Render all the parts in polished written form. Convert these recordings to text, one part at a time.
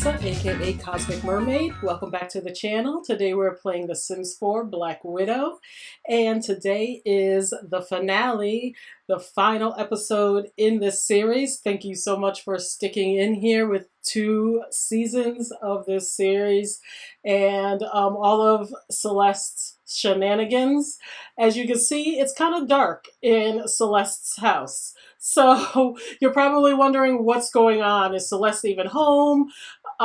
Melissa, aka Cosmic Mermaid. Welcome back to the channel. Today we're playing The Sims 4 Black Widow, and today is the finale, the final episode in this series. Thank you so much for sticking in here with 2 seasons of this series and all of Celeste's shenanigans. As you can see, it's kind of dark in Celeste's house. So you're probably wondering what's going on. Is Celeste even home?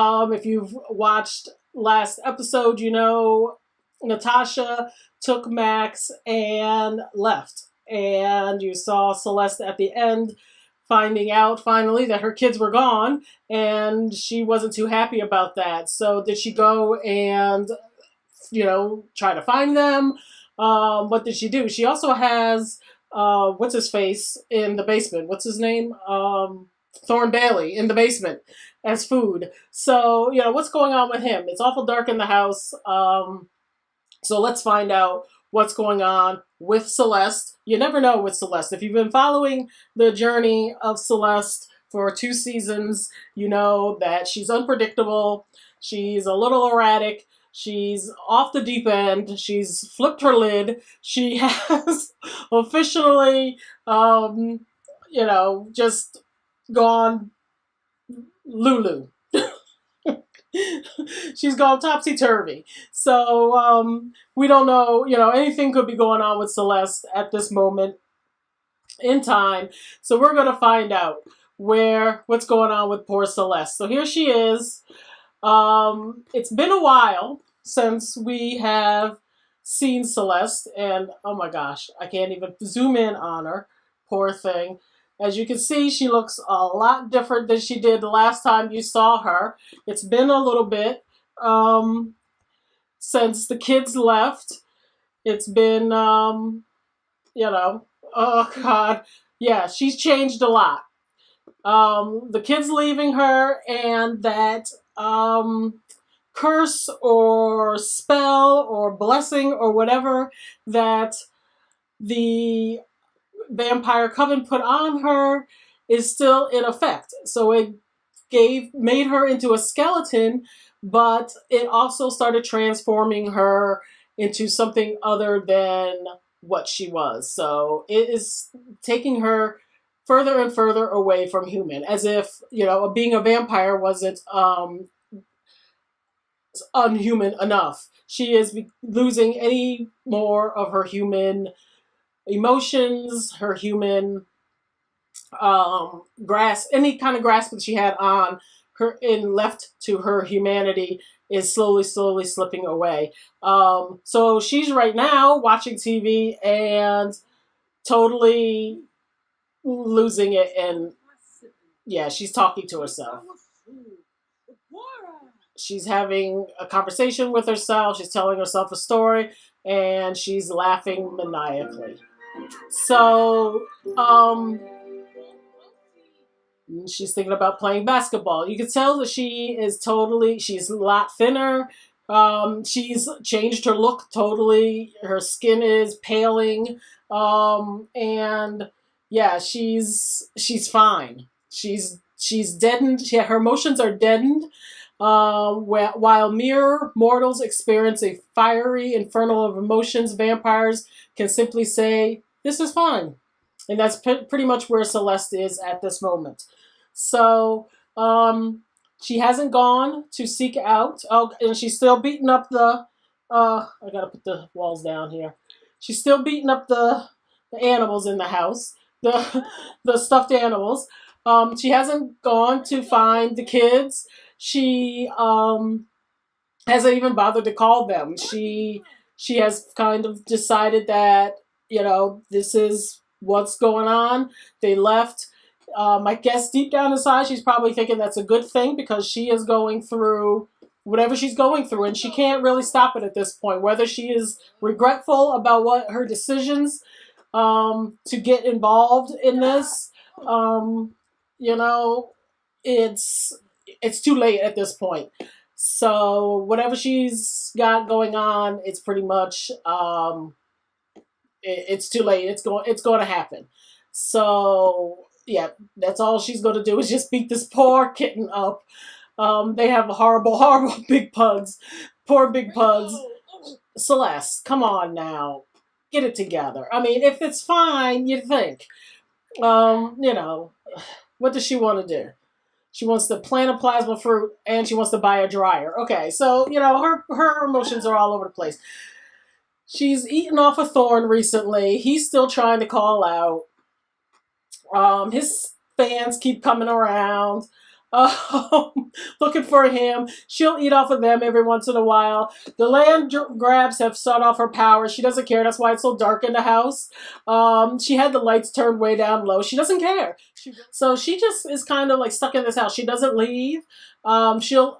If you've watched last episode, you know Natasha took Max and left. And you saw Celeste at the end finding out finally that her kids were gone, and she wasn't too happy about that. So did she go and, try to find them? What did she do? She also has what's his face in the basement? What's his name? Thorn Bailey in the basement as food. So, what's going on with him? It's awful dark in the house. So let's find out what's going on with Celeste. You never know with Celeste. If you've been following the journey of Celeste for 2 seasons, you know that she's unpredictable. She's a little erratic. She's off the deep end. She's flipped her lid. She has officially, just gone Lulu. She's gone topsy-turvy. So we don't know, anything could be going on with Celeste at this moment in time. So we're going to find out what's going on with poor Celeste. So here she is. It's been a while since we have seen Celeste, and oh my gosh, I can't even zoom in on her. Poor thing. As you can see, she looks a lot different than she did the last time you saw her. It's been a little bit since the kids left. It's been, oh God. Yeah, she's changed a lot. The kids leaving her and that curse or spell or blessing or whatever that the vampire coven put on her is still in effect. So it made her into a skeleton, but it also started transforming her into something other than what she was. So it is taking her further and further away from human, as if, being a vampire wasn't unhuman enough. She is losing any more of her human emotions, her human any kind of grasp that she had on her and left to her humanity is slowly slipping away. So she's right now watching TV and totally losing it, and yeah, she's talking to herself. She's having a conversation with herself. She's telling herself a story, and she's laughing maniacally. So, she's thinking about playing basketball. You can tell that she's a lot thinner. She's changed her look totally. Her skin is paling. And yeah, she's fine. She's deadened. Her emotions are deadened. While mere mortals experience a fiery inferno of emotions, vampires can simply say, "This is fine." And that's pretty much where Celeste is at this moment. So, she hasn't gone to seek out, and she's still beating up I gotta put the walls down here. She's still beating up the animals in the house, the stuffed animals. She hasn't gone to find the kids. She hasn't even bothered to call them. She has kind of decided that, this is what's going on. They left. I guess deep down inside, she's probably thinking that's a good thing because she is going through whatever she's going through, and she can't really stop it at this point. Whether she is regretful about what her decisions to get involved in this, it's too late at this point. So whatever she's got going on, it's pretty much it's too late. It's going to happen. So yeah, that's all she's going to do is just beat this poor kitten up. They have horrible, horrible big pugs. Poor big pugs. Celeste, come on now. Get it together. I mean, if it's fine, you'd think. You know, what does she want to do? She wants to plant a plasma fruit and she wants to buy a dryer. Okay, so, you know, her emotions are all over the place. She's eaten off a thorn recently. He's still trying to call out. His fans keep coming around, looking for him. She'll eat off of them every once in a while. The land grabs have shut off her power. She doesn't care. That's why it's so dark in the house. She had the lights turned way down low. She doesn't care. So she just is kind of like stuck in this house. She doesn't leave. She'll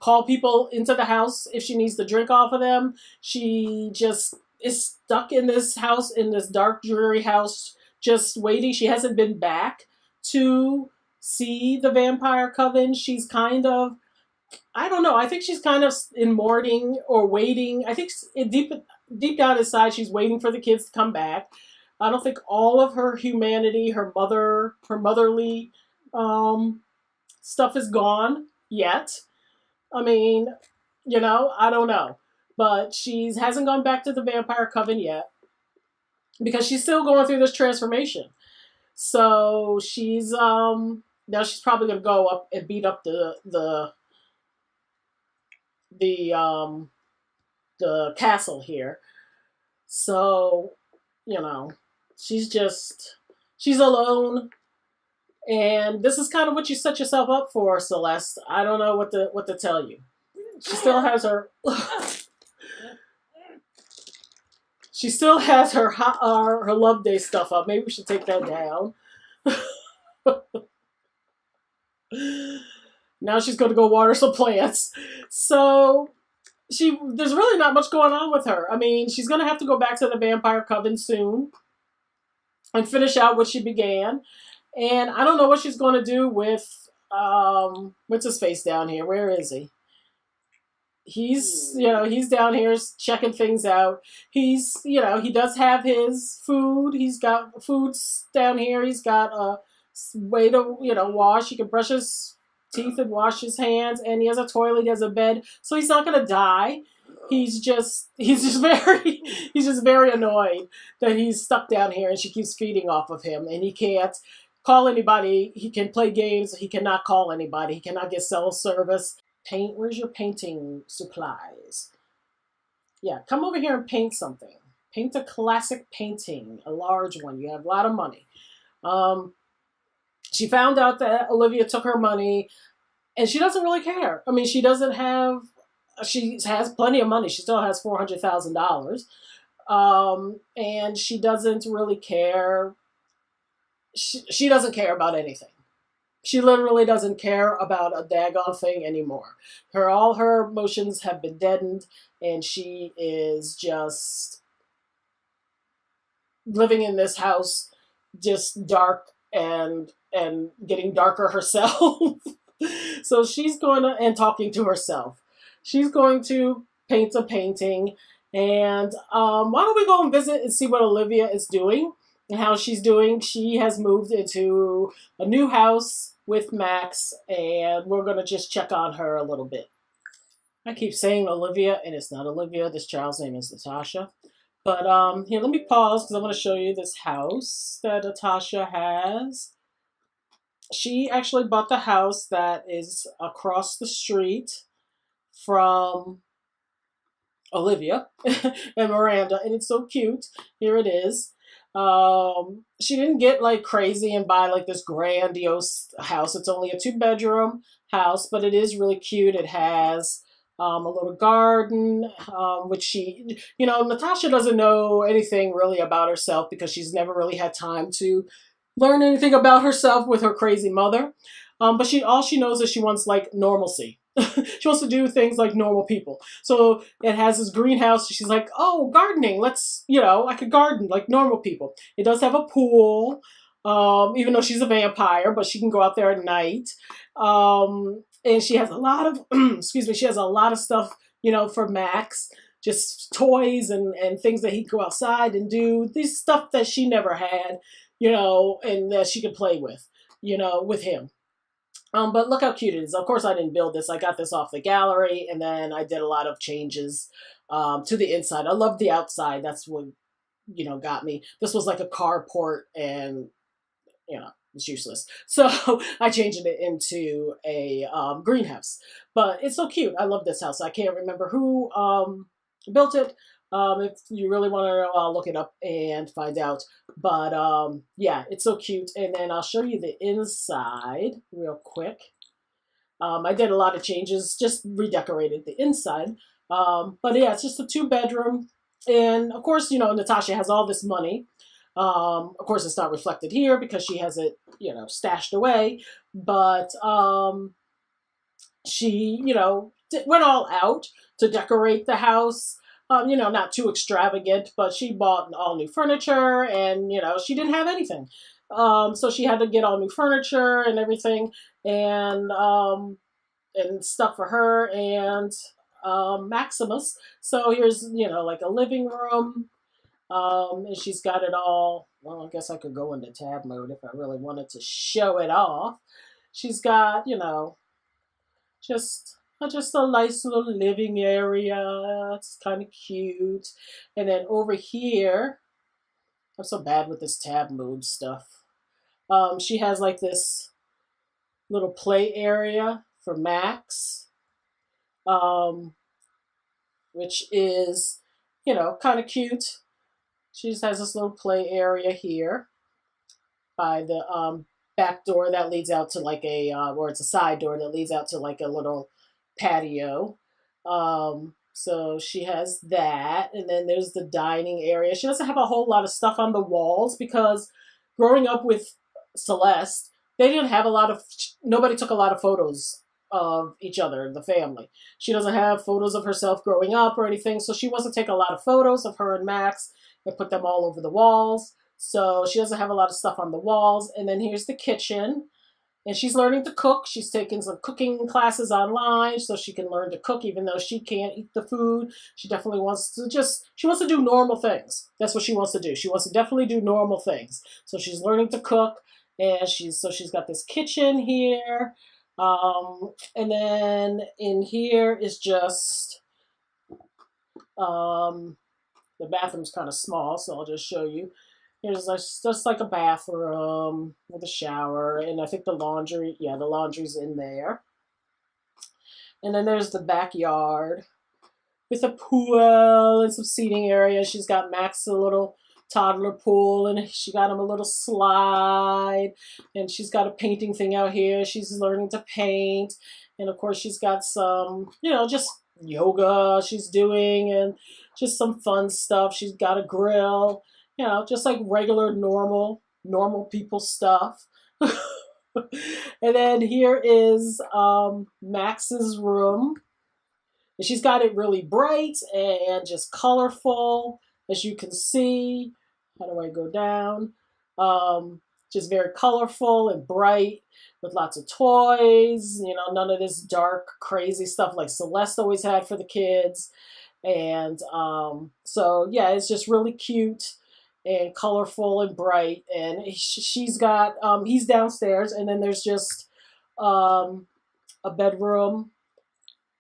call people into the house if she needs to drink off of them. She just is stuck in this house, in this dark, dreary house, just waiting. She hasn't been back to see the vampire coven. She's kind of, I don't know, I think she's kind of in mourning or waiting. I think deep down inside she's waiting for the kids to come back. I don't think all of her humanity, her motherly stuff is gone yet. I mean, you know, I don't know. But she hasn't gone back to the vampire coven yet because she's still going through this transformation. So she's now she's probably gonna go up and beat up the castle here. So, you know, she's alone, and this is kind of what you set yourself up for, Celeste. I don't know what to tell you. She still has her. She still has her Love Day stuff up. Maybe we should take that down. Now she's going to go water some plants. So there's really not much going on with her. I mean, she's going to have to go back to the vampire coven soon and finish out what she began. And I don't know what she's going to do with what's his face down here? Where is he? He's down here checking things out. He does have his food. He's got foods down here. He's got a way to, wash. He can brush his teeth and wash his hands. And he has a toilet. He has a bed. So he's not going to die. He's just very annoyed that he's stuck down here and she keeps feeding off of him. And he can't call anybody. He can play games. He cannot call anybody. He cannot get cell service. Paint. Where's your painting supplies? Yeah, come over here and paint something. Paint a classic painting, a large one. You have a lot of money. She found out that Olivia took her money, and she doesn't really care. I mean, she has plenty of money. She still has $400,000. And she doesn't really care. She doesn't care about anything. She literally doesn't care about a daggone thing anymore. All her emotions have been deadened, and she is just living in this house, just dark and getting darker herself. So she's and talking to herself. She's going to paint a painting, and why don't we go and visit and see what Olivia is doing and how she's doing. She has moved into a new house with Max, and we're going to just check on her a little bit. I keep saying Olivia, and it's not Olivia. This child's name is Natasha. But here, let me pause because I want to show you this house that Natasha has. She actually bought the house that is across the street from Olivia and Miranda, and it's so cute. Here it is. She didn't get like crazy and buy like this grandiose house. It's only a 2-bedroom house, but it is really cute. It has a little garden, which Natasha doesn't know anything really about herself because she's never really had time to learn anything about herself with her crazy mother. But all she knows is she wants like normalcy. She wants to do things like normal people. So it has this greenhouse. She's like, oh, gardening. I could garden like normal people. It does have a pool, even though she's a vampire, but she can go out there at night. And she has a lot of, she has a lot of stuff, for Max, just toys and things that he can go outside and do. This stuff that she never had, and that she could play with, with him. But look how cute it is. Of course, I didn't build this. I got this off the gallery, and then I did a lot of changes to the inside. I love the outside. That's what, got me. This was like a carport, and, it's useless. So I changed it into a greenhouse. But it's so cute. I love this house. I can't remember who built it. If you really want to know, I'll look it up and find out. But yeah, it's so cute. And then I'll show you the inside real quick. I did a lot of changes, just redecorated the inside. But yeah, it's just a 2-bedroom. And of course, Natasha has all this money. Of course, it's not reflected here because she has it, stashed away. But she, went all out to decorate the house. Not too extravagant, but she bought all new furniture, and she didn't have anything, so she had to get all new furniture and everything, and stuff for her and Maximus. So here's like a living room, and she's got it all. Well, I guess I could go into tab mode if I really wanted to show it off. She's got just a nice little living area. It's kind of cute. And then over here, I'm so bad with this tab mode stuff. She has like this little play area for Max, which is, kind of cute. She just has this little play area here by the back door that leads out to like a, or it's a side door that leads out to like a little patio. So she has that, and then there's the dining area. She doesn't have a whole lot of stuff on the walls because growing up with Celeste, they didn't have nobody took a lot of photos of each other, the family. She doesn't have photos of herself growing up or anything, so she wants to take a lot of photos of her and Max and put them all over the walls. So she doesn't have a lot of stuff on the walls. And then here's the kitchen. And she's learning to cook. She's taking some cooking classes online so she can learn to cook, even though she can't eat the food. She definitely wants to she wants to do normal things. That's what she wants to do. She wants to definitely do normal things. So she's learning to cook, and she's got this kitchen here. And then in here is just, the bathroom's kind of small, so I'll just show you. Here's just like a bathroom with a shower, and I think the laundry, the laundry's in there. And then there's the backyard with a pool and some seating area. She's got Max a little toddler pool, and she got him a little slide, and she's got a painting thing out here. She's learning to paint, and of course she's got some, just yoga she's doing, and just some fun stuff. She's got a grill, just like regular normal people stuff. And then here is Max's room. And she's got it really bright and just colorful, as you can see. How do I go down? Just very colorful and bright with lots of toys. None of this dark, crazy stuff like Celeste always had for the kids. And so, yeah, it's just really cute and colorful and bright. And she's got, he's downstairs, and then there's just a bedroom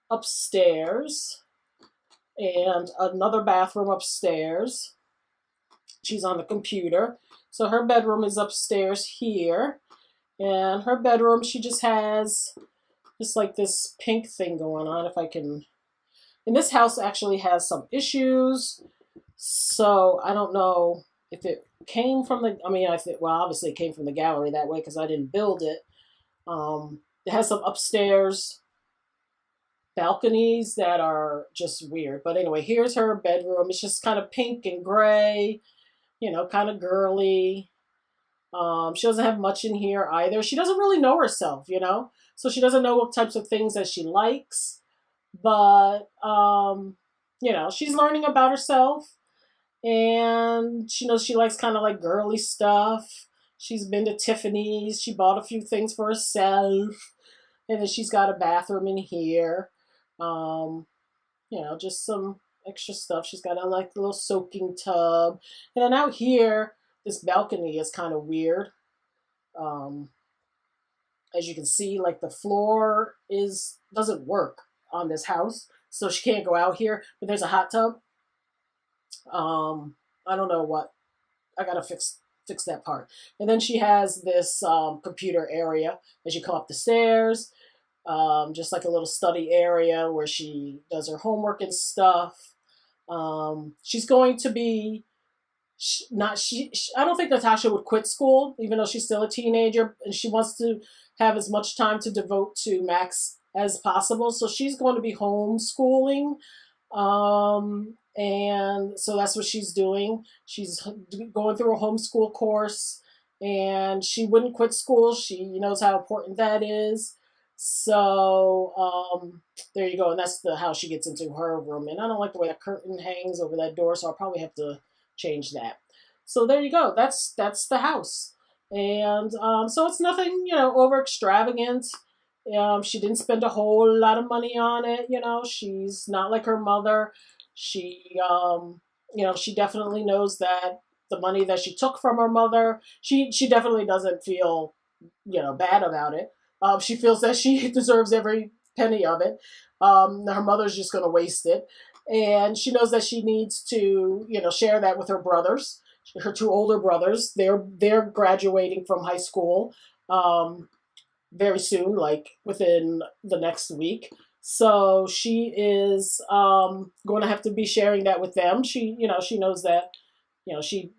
upstairs and another bathroom upstairs. She's on the computer. So her bedroom is upstairs here. And her bedroom, she just has just like this pink thing going on, if I can. And this house actually has some issues. So I don't know if it came from the, obviously it came from the gallery that way because I didn't build it. It has some upstairs balconies that are just weird. But anyway, here's her bedroom. It's just kind of pink and gray, kind of girly. She doesn't have much in here either. She doesn't really know herself, so she doesn't know what types of things that she likes. But, she's learning about herself, and she knows she likes kind of like girly stuff. She's been to Tiffany's. She bought a few things for herself. And then she's got a bathroom in here. Just some extra stuff. She's got a like little soaking tub. And then out here, this balcony is kind of weird. And as you can see, like the floor doesn't work on this house, so she can't go out here. But there's a hot tub. I don't know what. I gotta fix that part. And then she has this computer area as you come up the stairs, just like a little study area where she does her homework and stuff. She's going to be I don't think Natasha would quit school, even though she's still a teenager, and she wants to have as much time to devote to Max as possible. So she's going to be homeschooling. And so that's what she's doing. She's going through a homeschool course, and she wouldn't quit school. She knows how important that is. So there you go. And that's how she gets into her room. And I don't like the way that curtain hangs over that door, so I'll probably have to change that. So there you go. That's the house. And so it's nothing, over extravagant. She didn't spend a whole lot of money on it. She's not like her mother. She, she definitely knows that the money that she took from her mother, she definitely doesn't feel, bad about it. She feels that she deserves every penny of it. Her mother's just going to waste it. And she knows that she needs to, share that with her brothers, her two older brothers. They're graduating from high school very soon, like within the next week. So she is going to have to be sharing that with them. She knows that,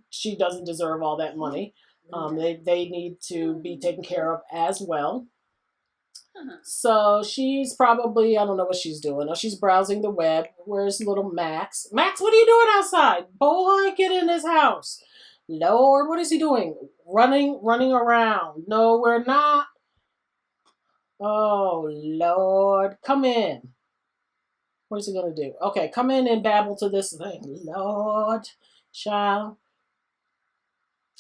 she doesn't deserve all that money. They need to be taken care of as well. So she's probably, I don't know what she's doing. She's browsing the web. Where's little Max? Max, what are you doing outside? Boy, get in this house. Lord, what is he doing? Running around. No, we're not. Oh, Lord. Come in. What is he going to do? Okay, come in and babble to this thing. Lord, child.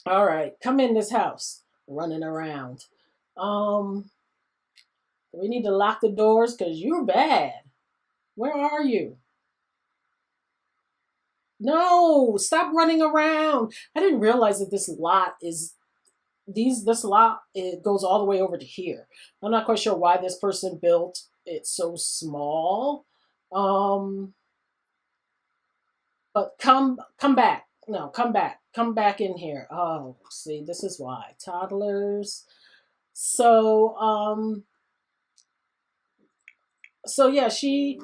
All right, come in this house. Running around. We need to lock the doors because you're bad. Where are you? No, stop running around. I didn't realize that this lot it goes all the way over to here. I'm not quite sure why this person built it so small. But come back. No, come back. Come back in here. Oh, see, this is why. Toddlers. So yeah, she's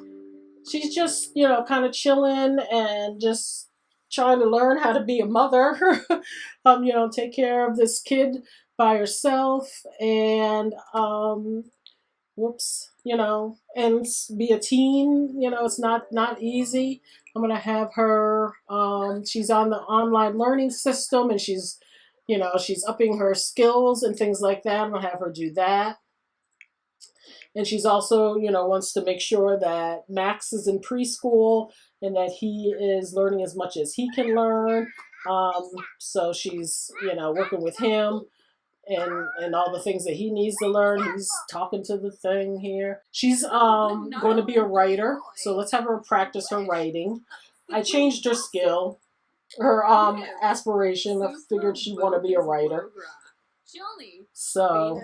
just, kind of chilling and just trying to learn how to be a mother, take care of this kid by herself and, and be a teen, it's not easy. I'm going to have her, she's on the online learning system and she's upping her skills and things like that. I'm going to have her do that. And she's also, wants to make sure that Max is in preschool and that he is learning as much as he can learn. So she's, working with him and all the things that he needs to learn. He's talking to the thing here. She's going to be a writer. So let's have her practice her writing. I changed her skill, her aspiration. I figured she'd want to be a writer. So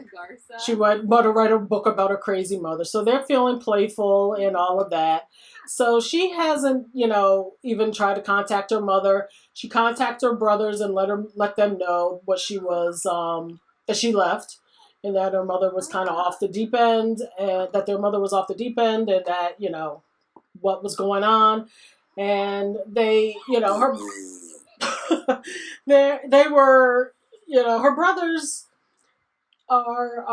she want to write a book about her crazy mother. So they're feeling playful and all of that. So she hasn't, even tried to contact her mother. She contacted her brothers and let them know what she was, that she left, and that her mother was kind of off the deep end, and that their mother was off the deep end, and that what was going on, and they, her, they were. Her brothers are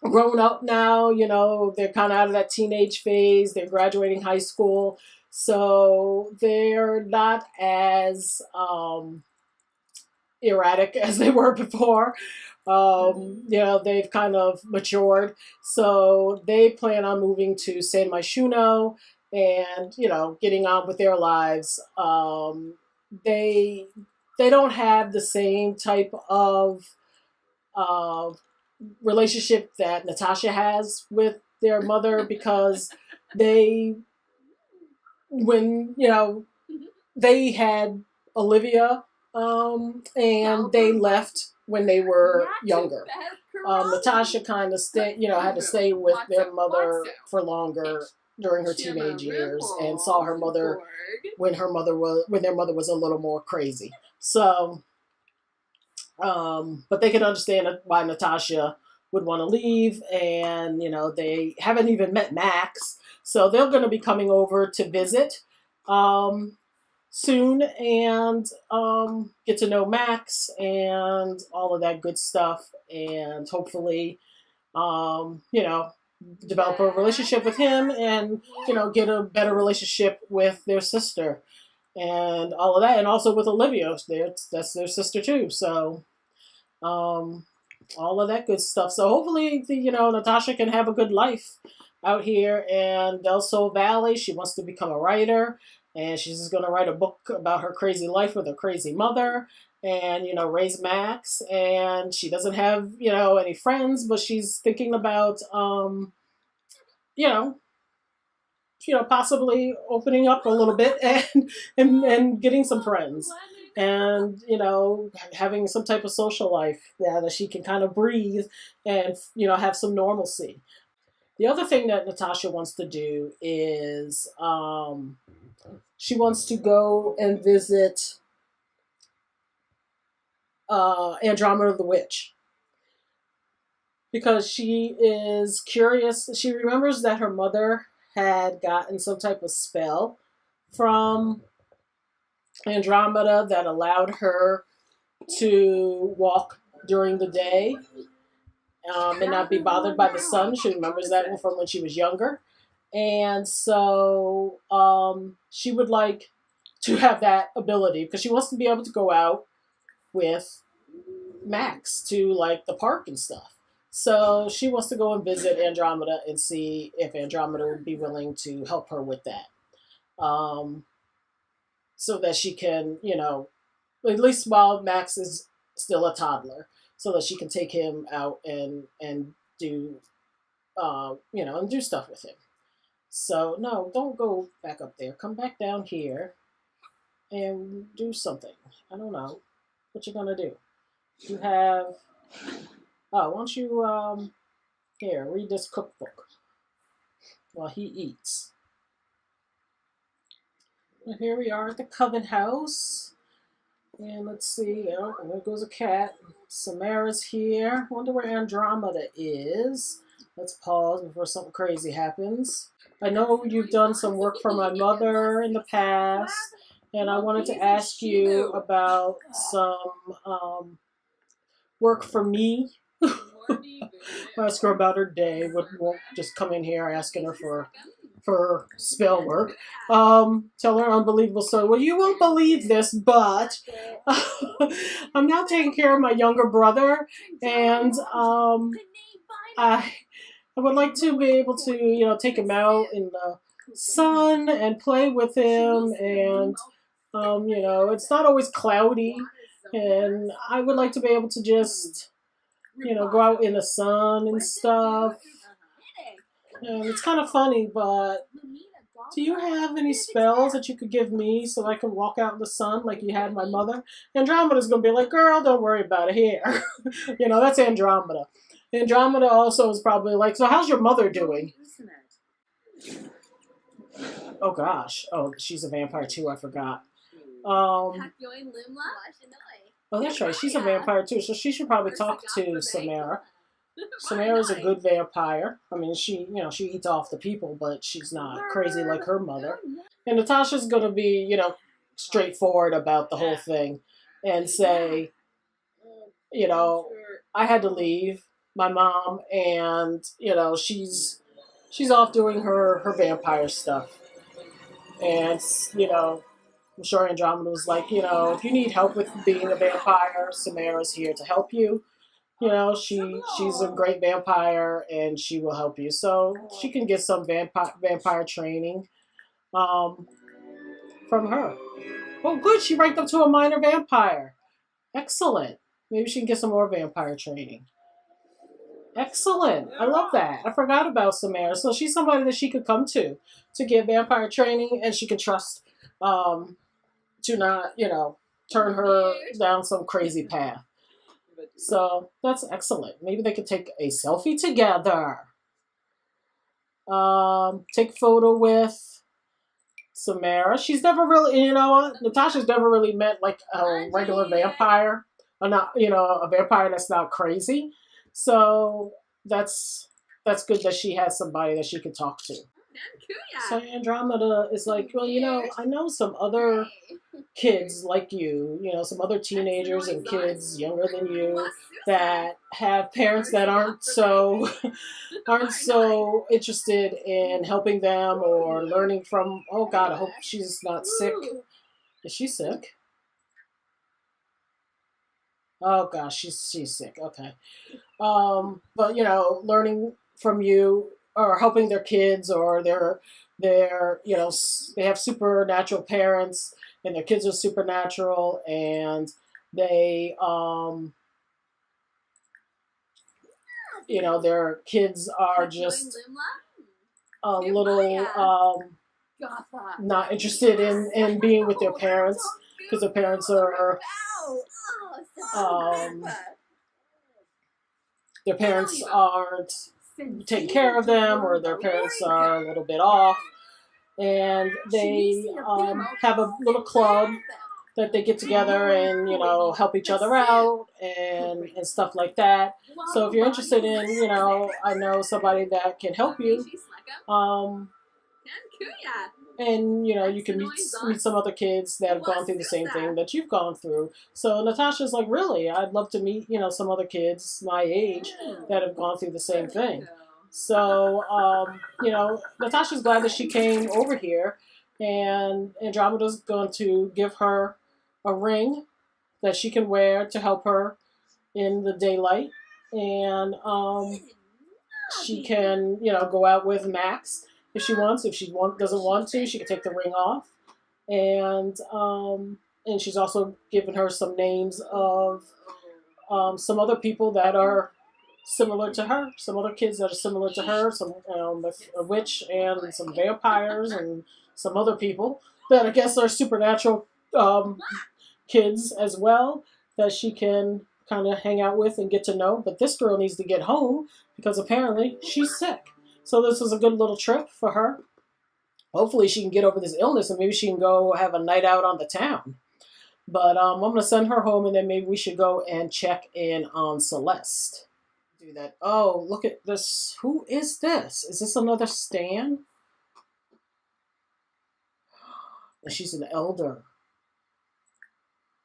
grown up now. They're kind of out of that teenage phase. They're graduating high school. So they're not as erratic as they were before. They've kind of matured. So they plan on moving to San Myshuno and, getting on with their lives. They don't have the same type of relationship that Natasha has with their mother because they had Olivia and they left when they were younger. Natasha kind of had to stay with their mother for longer during her teenage years, and saw her mother when their mother was a little more crazy. So, but they could understand why Natasha would want to leave, and they haven't even met Max, so they're going to be coming over to visit soon, and get to know Max and all of that good stuff, and hopefully develop a relationship with him, and get a better relationship with their sister and all of that, and also with Olivia. That's their sister too, so all of that good stuff. So hopefully Natasha can have a good life out here in Del Sol Valley. She wants to become a writer, and she's just going to write a book about her crazy life with her crazy mother, and raise Max. And she doesn't have any friends, but she's thinking about possibly opening up a little bit, and getting some friends, and having some type of social life that she can kind of breathe, and have some normalcy. The other thing that Natasha wants to do is she wants to go and visit Andromeda the Witch, because she is curious. She remembers that her mother had gotten some type of spell from Andromeda that allowed her to walk during the day, and not be bothered by the sun. She remembers that from when she was younger. And so she would like to have that ability, because she wants to be able to go out with Max to like the park and stuff. So she wants to go and visit Andromeda and see if Andromeda would be willing to help her with that. So that she can, at least while Max is still a toddler, so that she can take him out and do, and do stuff with him. So no, don't go back up there. Come back down here and do something. I don't know what you're gonna do. You have. Oh, why don't you here read this cookbook while he eats. And here we are at the Coven House. And let's see, there goes a cat. Samara's here. Wonder where Andromeda is. Let's pause before something crazy happens. I know you've done some work for my mother in the past, and I wanted to ask you about some work for me. Ask her about her day. Won't just come in here asking her for spell work. Tell her unbelievable story. Well, you won't believe this, but I'm now taking care of my younger brother, and I would like to be able to take him out in the sun and play with him, and it's not always cloudy, and I would like to be able to just go out in the sun and stuff. And it's kind of funny, but do you have any spells that you could give me so I can walk out in the sun like you had my mother? Andromeda's going to be like, girl, don't worry about it here. That's Andromeda. Andromeda also is probably like, so how's your mother doing? Oh, gosh. Oh, she's a vampire too. I forgot. Oh, that's right. She's a vampire too, so she should probably talk to Samara. Samara's a good vampire. I mean, she eats off the people, but she's not crazy like her mother. And Natasha's going to be, straightforward about the whole thing and say, I had to leave my mom, and, she's off doing her vampire stuff. And, I'm sure Andromeda was like, if you need help with being a vampire, Samara's here to help you. She's a great vampire, and she will help you. So she can get some vampire training from her. Oh, good. She ranked up to a minor vampire. Excellent. Maybe she can get some more vampire training. Excellent. I love that. I forgot about Samara. So she's somebody that she could come to get vampire training, and she can trust to not, turn her down some crazy path. So that's excellent. Maybe they could take a selfie together. Take a photo with Samara. She's never really, you know what? Natasha's never really met like a regular vampire. Or not, you know, a vampire that's not crazy. So that's good that she has somebody that she can talk to. So Andromeda is like, well, you know, I know some other kids like you know, some other teenagers and kids younger than you that have parents that aren't so interested in helping them or learning from. Oh God, I hope she's not sick. Is she sick? Oh gosh, she's sick. Okay. But you know, learning from you or helping their kids or their you know, they have supernatural parents and their kids are supernatural and they you know, their kids are just a little not interested in being with their parents because their parents are their parents aren't taking care of them or their parents are a little bit off and they have a little club that they get together and, you know, help each other out and stuff like that. So if you're interested in, you know, I know somebody that can help you, and, you know, you can meet some other kids that have gone through the same thing that you've gone through. So Natasha's like, really, I'd love to meet, you know, some other kids my age that have gone through the same thing. So, you know, Natasha's glad that she came over here, and Andromeda's going to give her a ring that she can wear to help her in the daylight. And she can, you know, go out with Max if she wants. If she doesn't want to, she can take the ring off. And she's also given her some names of some other people that are similar to her, some other kids that are similar to her, some a witch and some vampires and some other people that I guess are supernatural kids as well that she can kind of hang out with and get to know. But this girl needs to get home because apparently she's sick. So this was a good little trip for her. Hopefully she can get over this illness and maybe she can go have a night out on the town. But I'm going to send her home and then maybe we should go and check in on Celeste. Do that. Oh, look at this. Who is this? Is this another Stan? She's an elder.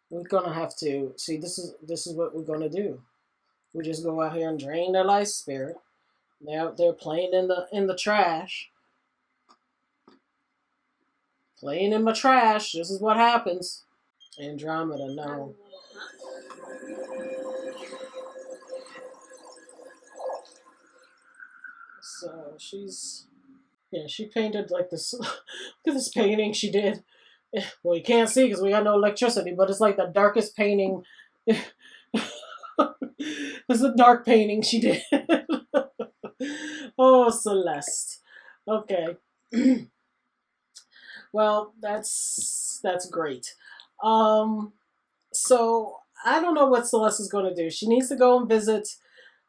We're gonna have to see. This is what we're gonna do. We just go out here and drain their life spirit. They're out there playing in the trash. Playing in my trash. This is what happens. Andromeda, no. So she painted like this. Look at this painting she did. Well, you can't see because we got no electricity, but it's like the darkest painting. It's a dark painting she did. Oh, Celeste. Okay. Well, that's great. So I don't know what Celeste is going to do. She needs to go and visit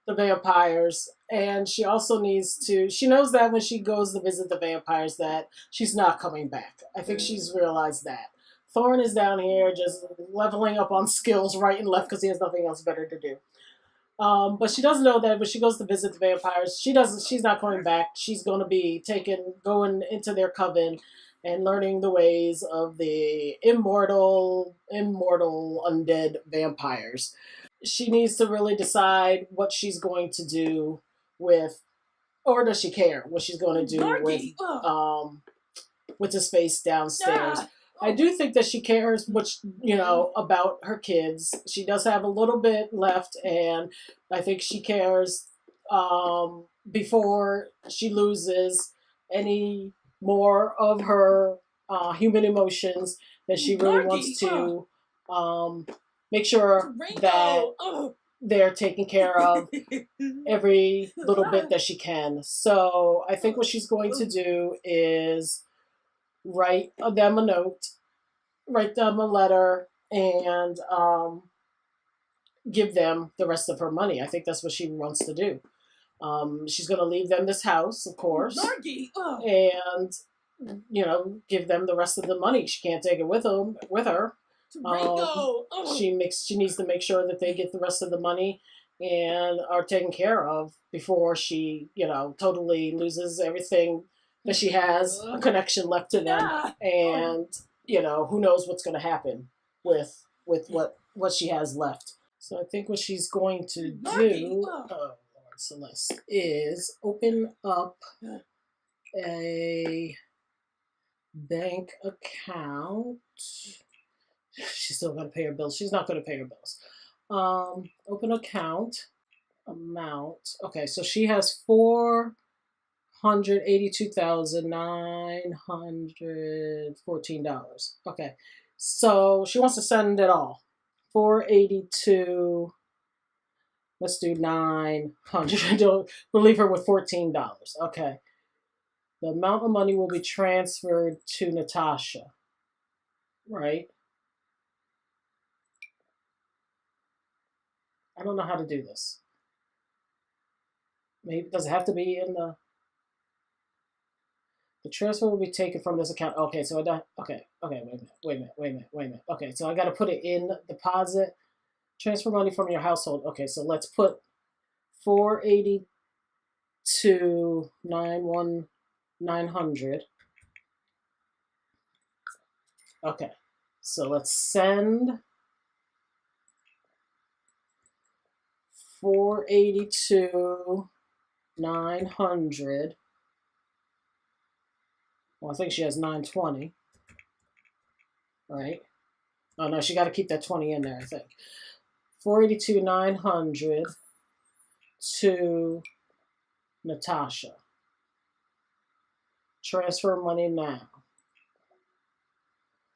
the vampires, and she also needs to, she knows that when she goes to visit the vampires that she's not coming back. I think she's realized that. Thorn is down here just leveling up on skills right and left because he has nothing else better to do. But she doesn't know that when she goes to visit the vampires, she's not coming back. She's going to be going into their coven and learning the ways of the immortal undead vampires. She needs to really decide what she's going to do with, or does she care what she's going to do with the space downstairs. I do think that she cares about her kids. She does have a little bit left, and I think she cares before she loses any more of her human emotions, that she really wants to make sure that they're taken care of every little bit that she can. So I think what she's going to do is write them a note, write them a letter, and give them the rest of her money. I think that's what she wants to do. She's going to leave them this house, of course, and give them the rest of the money. She can't take it with her. She needs to make sure that they get the rest of the money and are taken care of before she, totally loses everything that she has a connection left to them, and who knows what's going to happen with what she has left. So I think what she's going to do, Lord Celeste, is open up a bank account. She's still going to pay her bills. She's not going to pay her bills. Open account amount. Okay, so she has $482,914. Okay, so she wants to send it all. 482. Let's do 900. We'll leave her with $14. Okay. The amount of money will be transferred to Natasha, right? I don't know how to do this. Maybe does it have to be in the transfer will be taken from this account? Okay, so wait a minute. Okay, so I got to put it in deposit. Transfer money from your household. Okay, so let's put 482,900. Okay, so let's send 482,900. Well, I think she has 920. Right? Oh no, she got to keep that 20 in there, I think. 482,900 to Natasha. Transfer money now.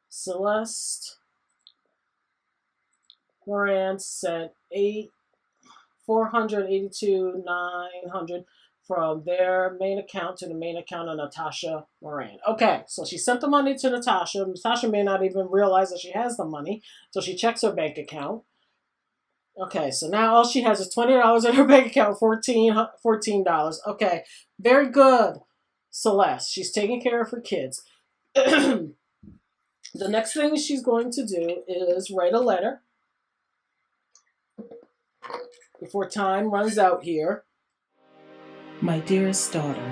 Celeste Moran sent 482,900 from their main account to the main account of Natasha Moran. Okay, so she sent the money to Natasha. Natasha may not even realize that she has the money, so she checks her bank account. Okay, so now all she has is $20 in her bank account, $14. Okay, very good, Celeste. She's taking care of her kids. The next thing she's going to do is write a letter before time runs out here. My dearest daughter,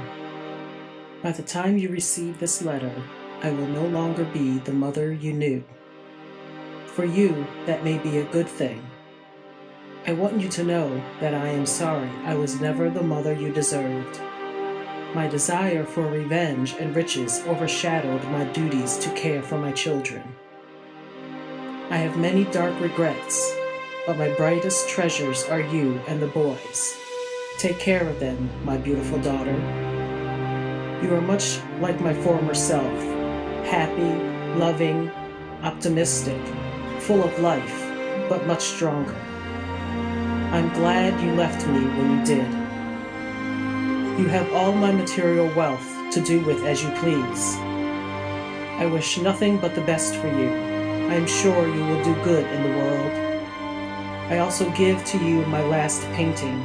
by the time you receive this letter, I will no longer be the mother you knew. For you, that may be a good thing. I want you to know that I am sorry I was never the mother you deserved. My desire for revenge and riches overshadowed my duties to care for my children. I have many dark regrets, but my brightest treasures are you and the boys. Take care of them, my beautiful daughter. You are much like my former self, happy, loving, optimistic, full of life, but much stronger. I'm glad you left me when you did. You have all my material wealth to do with as you please. I wish nothing but the best for you. I am sure you will do good in the world. I also give to you my last painting.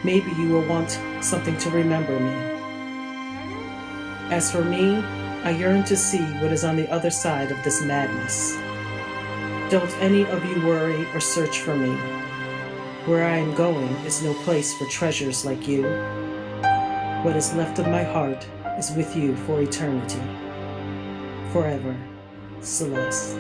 Maybe you will want something to remember me. As for me, I yearn to see what is on the other side of this madness. Don't any of you worry or search for me. Where I am going is no place for treasures like you. What is left of my heart is with you for eternity. Forever, Celeste.